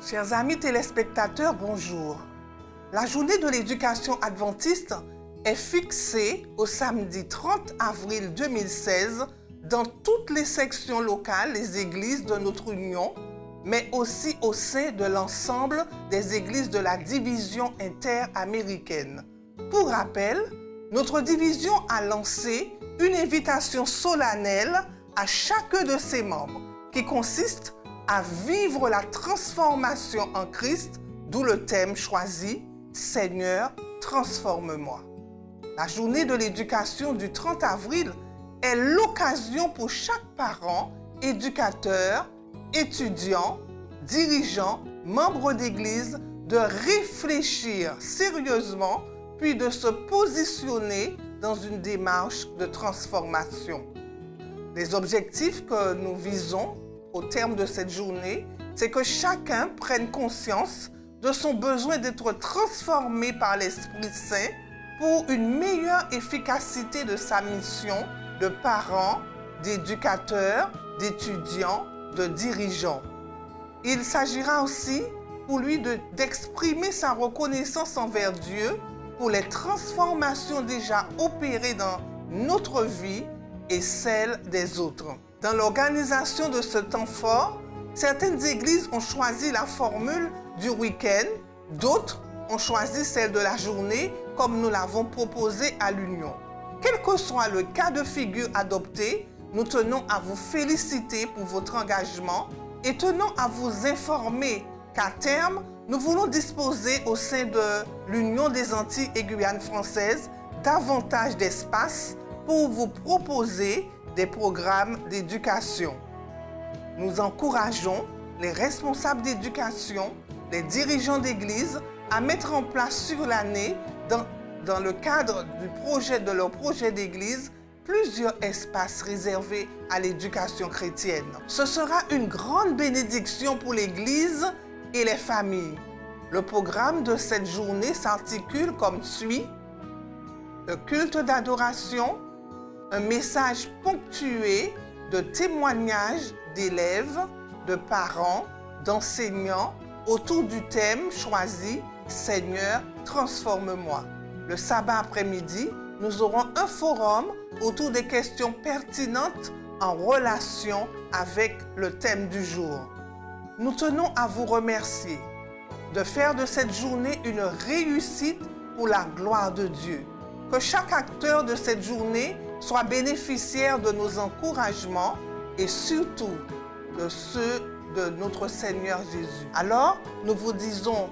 Chers amis téléspectateurs, bonjour. La journée de l'éducation adventiste est fixée au samedi 30 avril 2016 dans toutes les sections locales, les églises de notre union, mais aussi au sein de l'ensemble des églises de la division interaméricaine. Pour rappel, notre division a lancé une invitation solennelle à chacun de ses membres qui consiste à vivre la transformation en Christ, d'où le thème choisi « Seigneur, transforme-moi ». La journée de l'éducation du 30 avril est l'occasion pour chaque parent, éducateur, étudiant, dirigeant, membre d'église de réfléchir sérieusement puis de se positionner dans une démarche de transformation. Les objectifs que nous visons au terme de cette journée, c'est que chacun prenne conscience de son besoin d'être transformé par l'Esprit Saint pour une meilleure efficacité de sa mission de parent, d'éducateur, d'étudiant, de dirigeant. Il s'agira aussi pour lui d'exprimer sa reconnaissance envers Dieu pour les transformations déjà opérées dans notre vie et celle des autres. Dans l'organisation de ce temps fort, certaines églises ont choisi la formule du week-end, d'autres ont choisi celle de la journée comme nous l'avons proposé à l'Union. Quel que soit le cas de figure adopté, nous tenons à vous féliciter pour votre engagement et tenons à vous informer qu'à terme, nous voulons disposer au sein de l'Union des Antilles et Guyane françaises davantage d'espace pour vous proposer des programmes d'éducation. Nous encourageons les responsables d'éducation, les dirigeants d'église à mettre en place sur l'année, dans le cadre de leur projet d'église, plusieurs espaces réservés à l'éducation chrétienne. Ce sera une grande bénédiction pour l'église et les familles. Le programme de cette journée s'articule comme suit: le culte d'adoration, un message ponctué de témoignages d'élèves, de parents, d'enseignants autour du thème choisi « Seigneur, transforme-moi ». Le sabbat après-midi, nous aurons un forum autour des questions pertinentes en relation avec le thème du jour. Nous tenons à vous remercier de faire de cette journée une réussite pour la gloire de Dieu. Que chaque acteur de cette journée soit bénéficiaire de nos encouragements et surtout de ceux de notre Seigneur Jésus. Alors, nous vous disons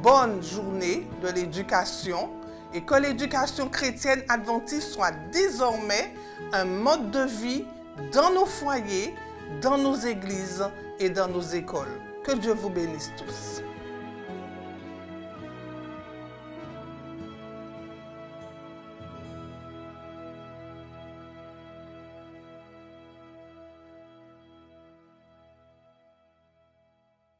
bonne journée de l'éducation et que l'éducation chrétienne adventiste soit désormais un mode de vie dans nos foyers, dans nos églises et dans nos écoles. Que Dieu vous bénisse tous.